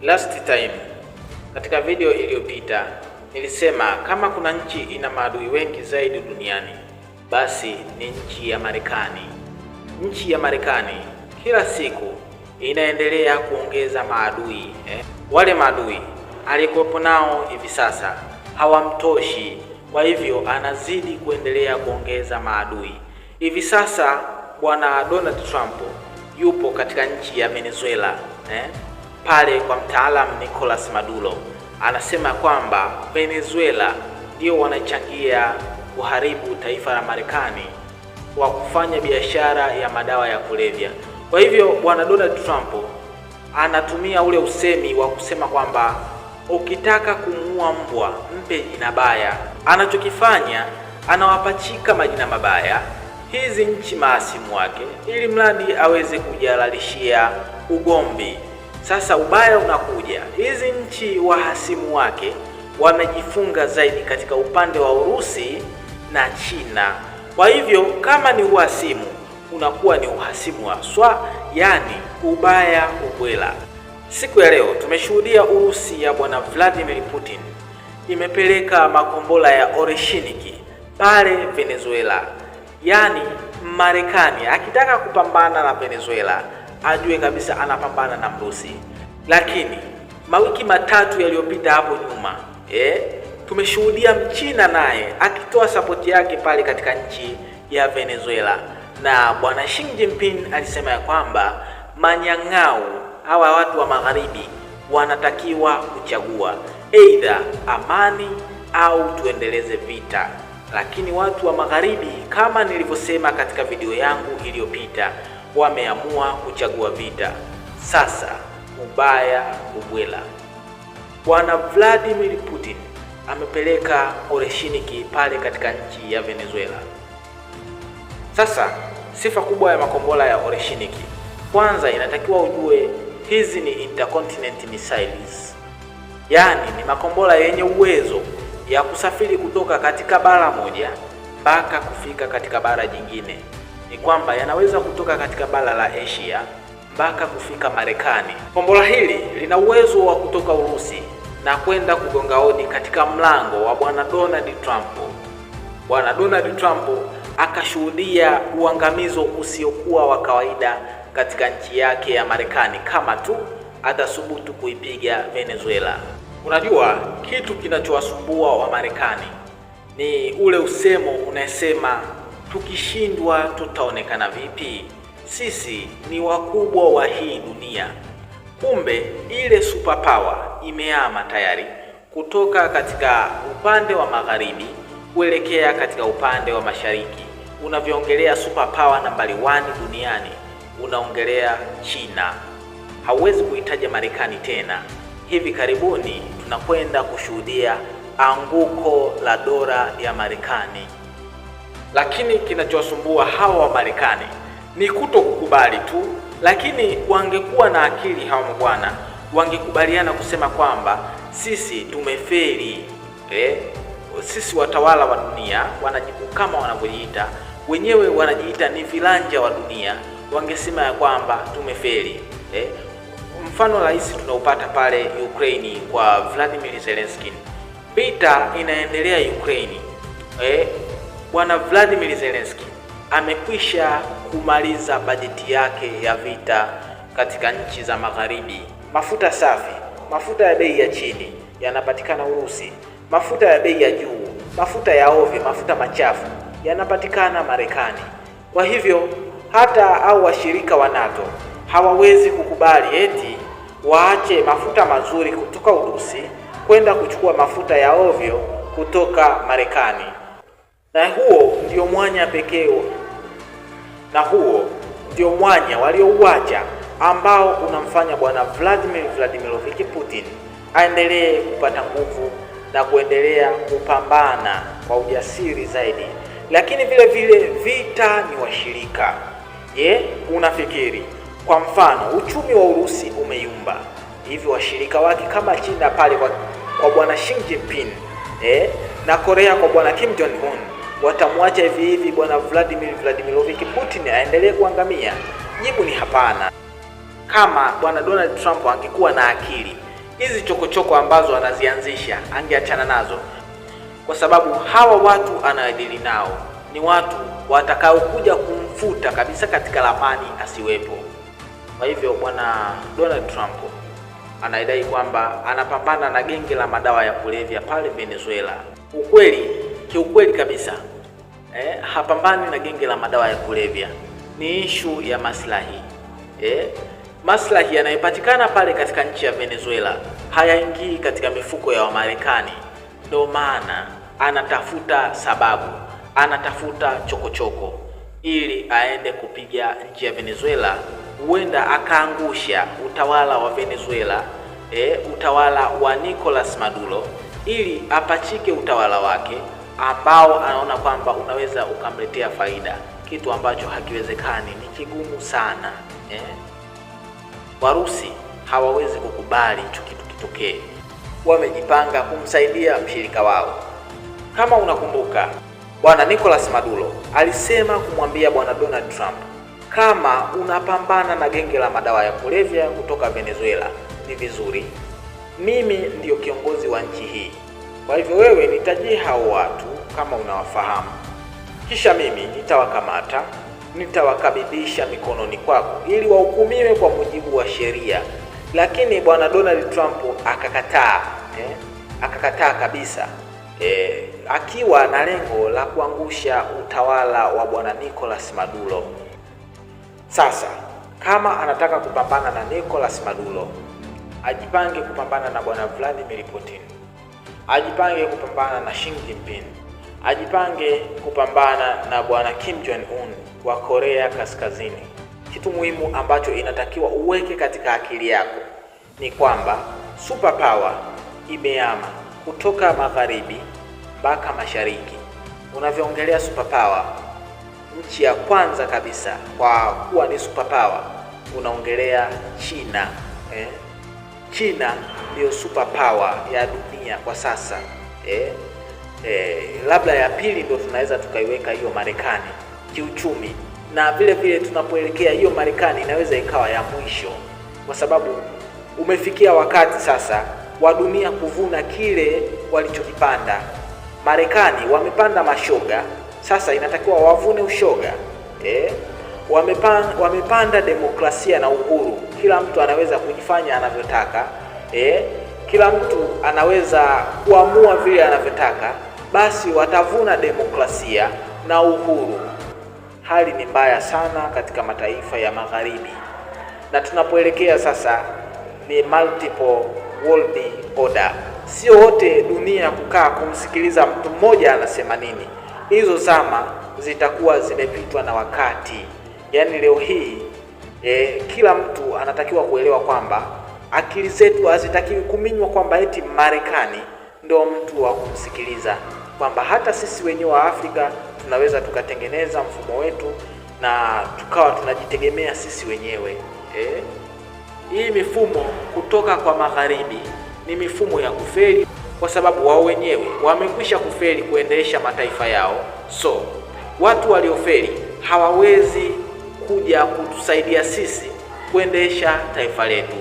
Last time katika video iliyopita nilisema kama kuna nchi ina maadui wengi zaidi duniani basi ni nchi ya Marekani. Nchi ya Marekani kila siku inaendelea kuongeza maadui. Wale maadui aliyekuwepo nao hivi sasa hawamtoshi, kwa hivyo anazidi kuendelea kuongeza maadui. Hivi sasa bwana Donald Trump yupo katika nchi ya Venezuela pale kwa mtaalamu Nicolas Maduro anasema kwamba Venezuela ndio wanachangia kuharibu taifa la Marekani kwa kufanya biashara ya madawa ya kulevya. Kwa hivyo bwana Donald Trump anatumia ule usemi wa kusema kwamba ukitaka kumuua mbwa mpe jina baya. Anachokifanya anawapachika majina mabaya hizi nchi maasimu wake ili mradi aweze kujalalishia ugomvi. Sasa ubaya unakuja, hizi nchi wahasimu wake wamejifunga zaidi katika upande wa Urusi na China. Kwa hivyo kama ni uhasimu unakuwa ni uhasimu wa swa, yani ubaya ubwela. Siku ya leo tumeshuhudia Urusi ya bwana Vladimir Putin imepeleka makombora ya Oreshiniki pale Venezuela. Yani Marekani akitaka kupambana na Venezuela ajue kabisa anapambana na Mrusi. Lakini mawiki matatu yaliyopita hapo nyuma tumeshuhudia Mchina naye akitoa sapoti yake pale katika nchi ya Venezuela, na bwana Xi Jinping alisema ya kwamba manyang'au hawa watu wa magharibi wanatakiwa kuchagua aidha amani au tuendeleze vita. Lakini watu wa magharibi kama nilivyosema katika video yangu iliyopita wameamua kuchagua vita. Sasa ubaya ubwela, bwana Vladimir Putin amepeleka Oreshiniki pale katika nchi ya Venezuela. Sasa sifa kubwa ya makombora ya Oreshiniki, kwanza inatakiwa ujue hizi ni intercontinental missiles, yaani ni makombora yenye uwezo ya kusafiri kutoka katika bara moja mpaka kufika katika bara jingine. Ni kwamba yanaweza kutoka katika bara la Asia mpaka kufika Marekani. Kombora hili lina uwezo wa kutoka Urusi na kwenda kugonga hodi katika mlango wa bwana Donald Trump. Bwana Donald Trump akashuhudia uangamizo usiokuwa wa kawaida katika nchi yake ya Marekani kama tu atasubutu kuipiga Venezuela. Unajua kitu kinachowasumbua wa Marekani ni ule usemo unasema tukishindwa tutaonekana vipi? Sisi ni wakubwa wa hii dunia. Kumbe ile superpower imehama tayari kutoka katika upande wa magharibi kuelekea katika upande wa mashariki. Unavyoongelea superpower nambari 1 duniani unaongelea China. Hauwezi kuitaja Marekani tena. Hivi karibuni tunakwenda kushuhudia anguko la dola ya Marekani. Lakini kinachowasumbua hawa wa Marekani ni kuto kukubali tu, lakini wangekuwa na akili hawa bwana, wangekubaliana kusema kwamba sisi tumefeli. Sisi watawala wa dunia wanajibu kama wanavyojiita wenyewe, wanajiita ni vilanja wa dunia, wangesema ya kwamba tumefeli. Mfano rahisi tunaupata pale Ukraine kwa Vladimir Zelensky. Vita inaendelea Ukraine. Bwana Vladimir Zelensky amekwisha kumaliza bajeti yake ya vita katika nchi za magharibi. Mafuta safi, mafuta ya bei ya chini yanapatikana Urusi. Mafuta ya bei ya juu, mafuta ya ovyo, mafuta machafu yanapatikana Marekani. Kwa hivyo hata au washirika wa NATO hawawezi kukubali eti waache mafuta mazuri kutoka Urusi kwenda kuchukua mafuta ya ovyo kutoka Marekani. Na huo ndio mwanya pekee, na huo ndio mwanya waliouacha ambao unamfanya bwana Vladimir Vladimirovich Putin aendelee kupata nguvu na kuendelea kupambana kwa ujasiri zaidi. Lakini vile vile vita ni washirika. Unafikiri kwa mfano uchumi wa Urusi umeyumba, hivi washirika wake kama China pale kwa bwana Xi Jinping na Korea kwa bwana Kim Jong Un watamwacha hivi hivi bwana Vladimir Vladimirovich Putin aendelee kuangamia? Jibu ni hapana. Kama bwana Donald Trump angekuwa na akili hizi chokochoko ambazo anazianzisha angeachana nazo, kwa sababu hawa watu anadili nao ni watu watakaokuja kumfuta kabisa katika ramani asiwepo. Kwa hivyo bwana Donald Trump anaidai kwamba anapambana na genge la madawa ya kulevya pale Venezuela. Kiukweli kabisa hapambani na genge la madawa ya kulevya, ni ishu ya maslahi. Maslahi yanayopatikana pale katika nchi ya Venezuela hayaingii katika mifuko ya Wamarekani. Ndio maana anatafuta sababu, anatafuta chokochoko ili aende kupiga nchi ya Venezuela. Huenda akaangusha utawala wa Venezuela, utawala wa Nicolas Maduro, ili apachike utawala wake ambao anaona kwamba unaweza ukamletea faida, kitu ambacho hakiwezekani, ni kigumu sana. Warusi hawawezi kukubali hicho kitu kitokee. Wamejipanga kumsaidia mshirika wao. Kama unakumbuka, bwana Nicolas Maduro alisema kumwambia bwana Donald Trump, kama unapambana na genge la madawa ya kulevya kutoka Venezuela, ni vizuri mimi ndiyo kiongozi wa nchi hii, kwa hivyo wewe nitajie hao watu kama unawafahamu, kisha mimi nitawakamata, nitawakabidhisha mikononi kwako ili wahukumiwe kwa mujibu wa sheria. Lakini bwana Donald Trump akakataa kabisa, akiwa na lengo la kuangusha utawala wa bwana Nicolas Maduro. Sasa kama anataka kupambana na Nicolas Maduro, ajipange kupambana na bwana Vladimir Putin, ajipange kupambana na Xi Jinping, ajipange kupambana na bwana Kim Jong Un wa Korea Kaskazini. Kitu muhimu ambacho inatakiwa uweke katika akili yako ni kwamba superpower imeama kutoka magharibi mpaka mashariki. Unavyoongelea superpower, nchi ya kwanza kabisa kwa kuwa ni superpower unaongelea China. China ndio superpower ya dunia kwa sasa. Labda ya pili ndio tunaweza tukaiweka hiyo Marekani kiuchumi, na vile vile tunapoelekea hiyo Marekani inaweza ikawa ya mwisho, kwa sababu umefikia wakati sasa wa dunia kuvuna kile walichokipanda. Marekani wamepanda mashoga, sasa inatakiwa wavune ushoga. Wamepanda demokrasia na uhuru, kila mtu anaweza kujifanya anavyotaka, kila mtu anaweza kuamua vile anavyotaka, basi watavuna demokrasia na uhuru. Hali ni mbaya sana katika mataifa ya magharibi, na tunapoelekea sasa ni multiple world order. Sio wote dunia kukaa kumsikiliza mtu mmoja anasema nini. Hizo zama zitakuwa zimepitwa na wakati. Yaani leo hii kila mtu anatakiwa kuelewa kwamba akili zetu hazitakiwi kuminywa kwamba eti Marekani ndio mtu wa kumsikiliza, kwamba hata sisi wenyewe wa Afrika tunaweza tukatengeneza mfumo wetu na tukawa tunajitegemea sisi wenyewe. Hii mifumo kutoka kwa magharibi ni mifumo ya kufeli, kwa sababu wao wenyewe wamekwisha kufeli kuendesha mataifa yao. So watu waliofeli hawawezi kuja kutusaidia sisi kuendesha taifa letu.